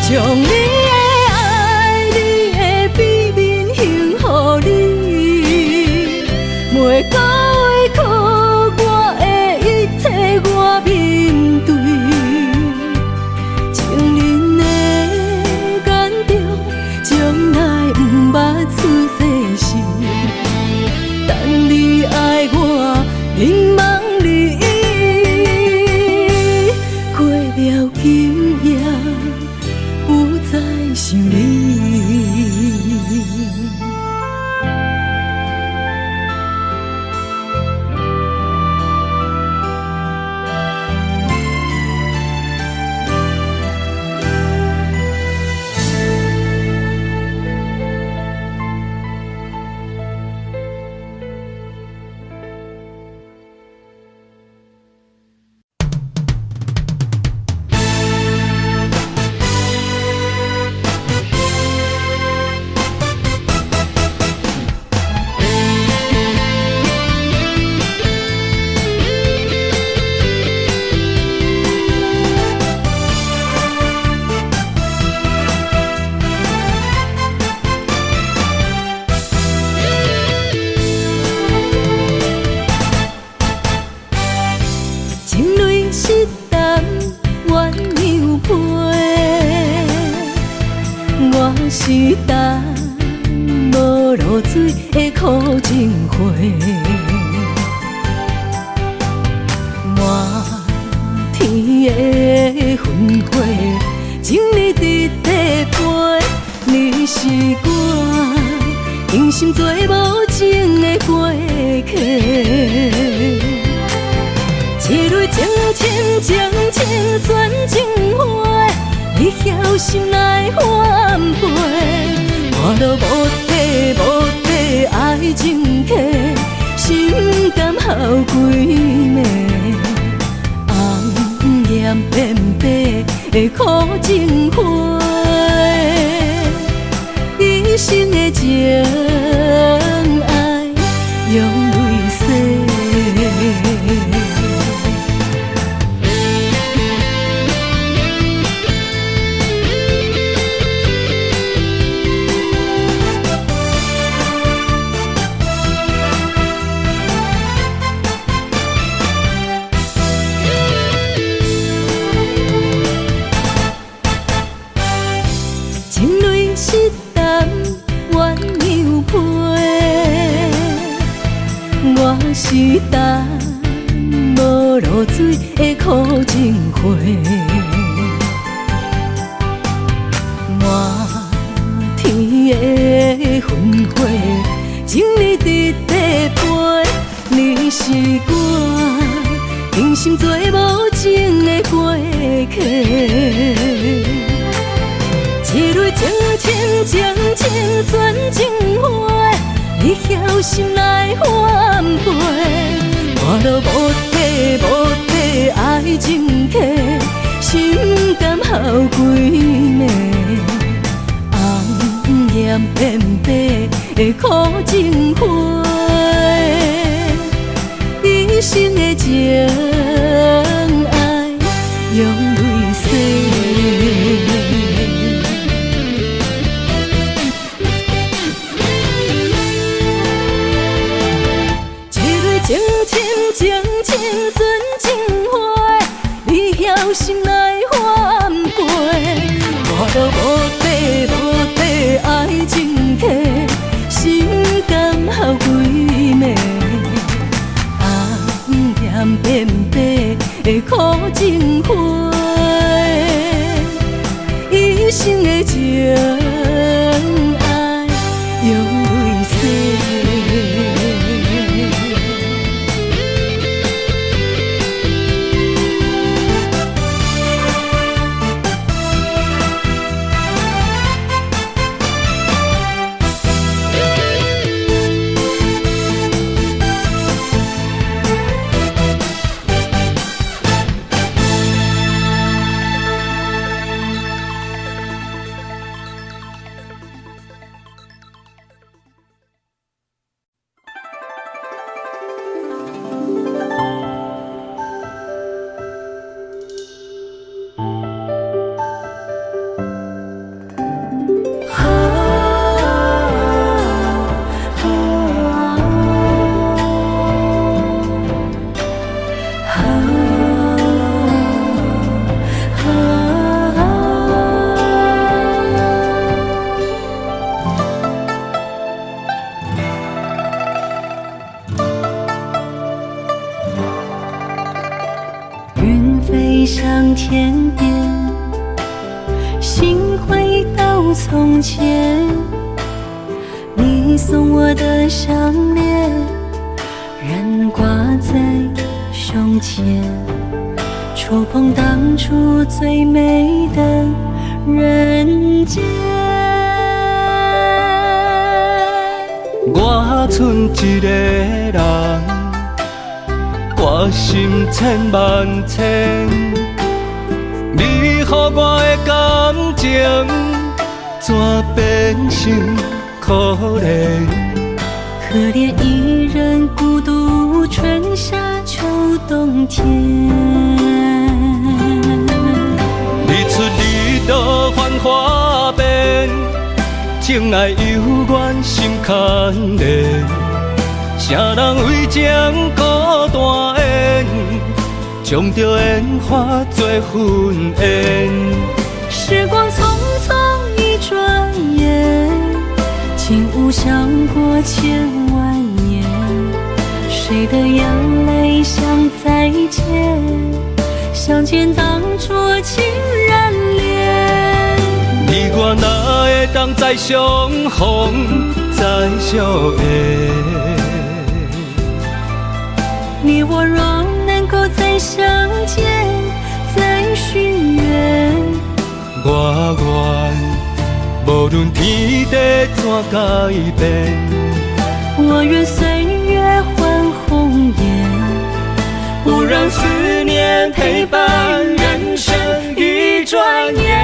将你的爱、你的秘密献予你，袂讲委屈我的一切，我面对。情人的眼中，将来不捌出世心，等你爱我，迷茫你，过了今夜，不再想你。是等无露水的苦情花，满天的烟火，情你伫底陪，你是我用心做无情的过客。一蕊情深情深选情花，你晓心来反背，我都无底爱情客，心甘哭几暝，红颜变白的苦情花，一生的情爱用泪洗。我是等无露水的苦情花，满天的烟火，情你伫底陪，你是我用心做无情的过客。一蕊情深情选情花，你晓心来反背，我都无底爱情客，心甘哭几暝，红颜变白的苦情花，一一生的情爱用泪洗。情深情深纯情花，你晓心来换过。我都无底无底爱情债，心甘好几暝。红颜变白的苦情花，一生的情爱用泪洗。上天边，心回到从前，你送我的项链仍挂在胸前，触碰当初最美的人间。我剩一个人，挂心千万千，你予我的感情，怎变成可怜？可怜一人孤独，春夏秋冬天。日出日落繁华变，情爱犹原心牵连。啥人为情孤单缘，将着烟花做婚宴。时光匆匆一转眼，竟无想过千万年。谁的眼泪像再见，想见当初情人恋。你我哪会当再相逢再相爱？你我若能够再相见，再许愿，我愿无论天地怎改变，我愿岁月换红颜，不让思念陪伴人生一转眼。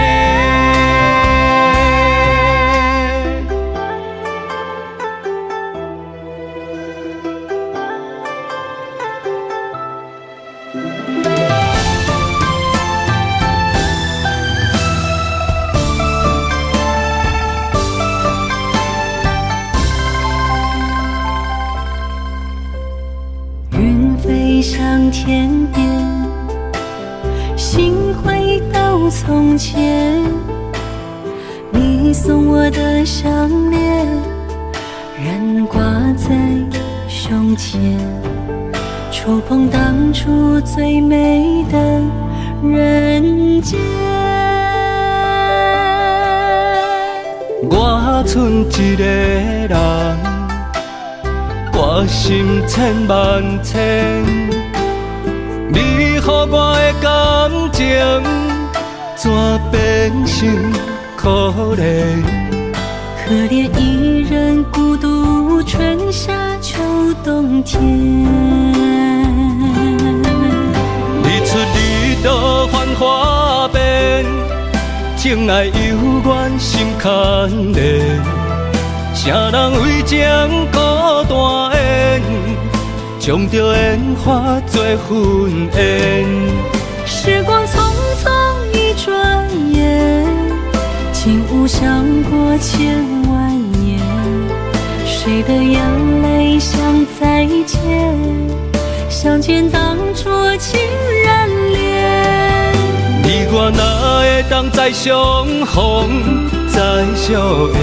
上天边，心回到从前，你送我的项链仍挂在胸前，触碰当初最美的人间。我剩一个人，挂心千万千，你予我的感情，怎变成可怜？可怜一人孤独，春夏秋冬天。日出日落繁华变，情爱犹原心牵连。啥人为情孤单缘，将着烟花做粉烟。时光匆匆一转眼，竟无想过千万年。谁的眼泪像再见？相见当作情人恋。你我哪会当再相逢再相爱？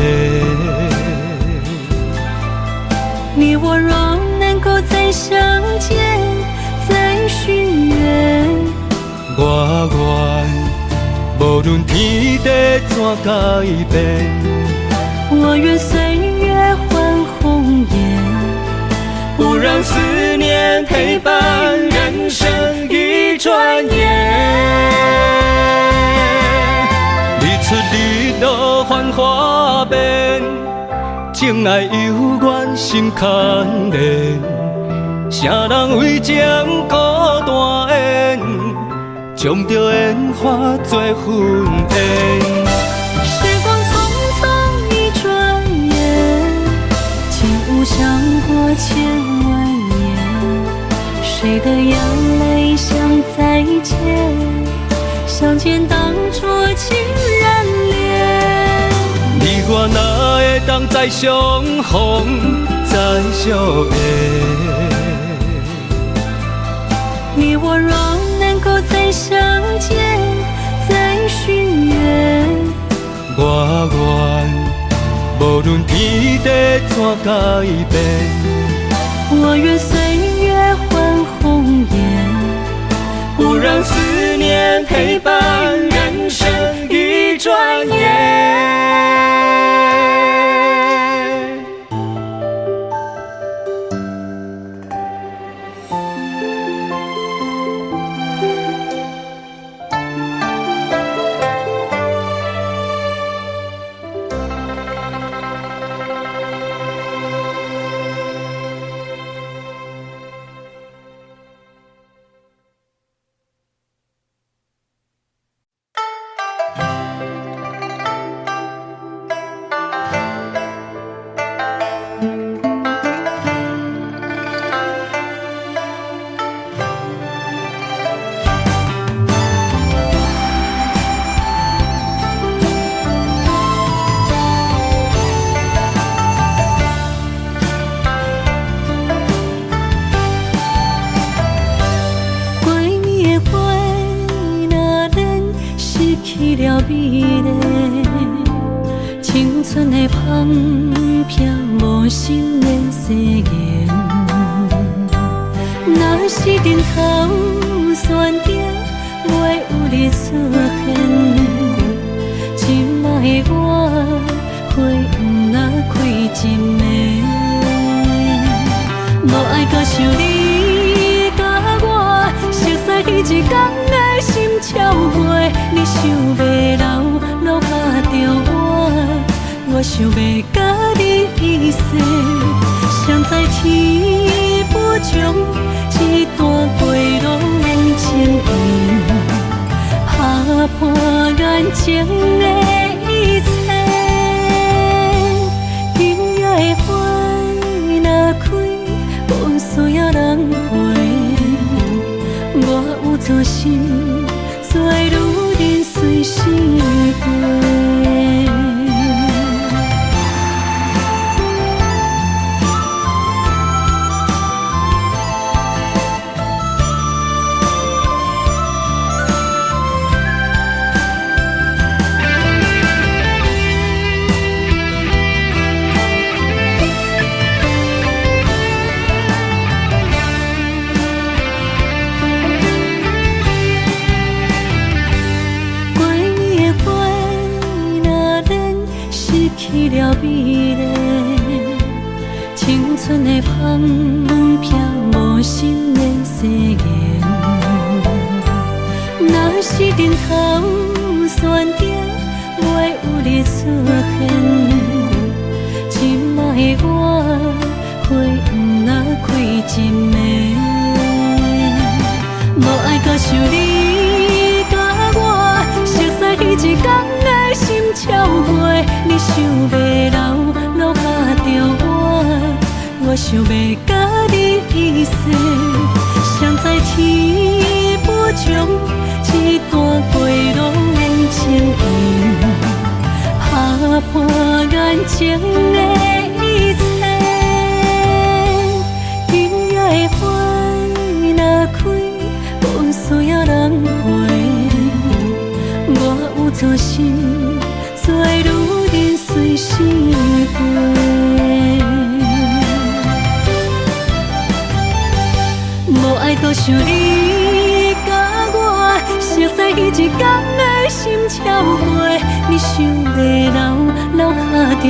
你我若能够再相见，再许愿。我愿无论天地怎改变，我愿岁月换红颜，不让思念陪伴人生一转眼。日出日落繁华变，情爱犹原心牵连。啥人为情孤单烟，将着烟花做粉烟。时光匆匆一转眼，竟无想过千万年。谁的眼泪像再见？相见当作情人恋。你我哪会当再相逢再相爱？你我若能够再相见，再许愿。我愿无论天地怎改变，我愿岁月换红颜，不让思念陪伴人生一转眼。青春的香飘无心的誓言，若是顶头山顶袂有你出现，今摆我花不若开一暝，无爱搁想你甲我熟悉彼一天的心跳飞，你想袂老落拍着我想要甲你一世，谁知天不从，一段归路变情缘，打破眼前的一切。今夜的花若开，无需要人陪，我有做心，做女人随时陪。去了美丽，青春的香飘无心的誓言。若是顶头山顶袂有你出现，今摆我花不若开一暝，无爱搁想你甲我熟悉彼一天的心跳飞。你想袂老，落拍着我想要甲你意思，谁知天不将这段过路变情意，打破眼前的一切。今夜的花若开，无需要人陪，我有做心，做女人随时过。无爱搁想你甲我，熟悉彼一天的心跳过。你想要留下着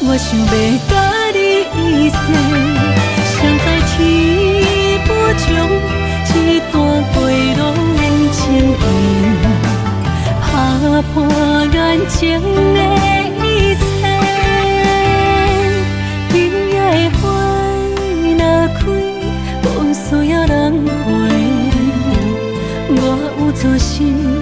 我想要甲你一世。谁知天不将这段过路变情意，打破眼前的一切。今夜的花若开，无需要人陪，我有做心。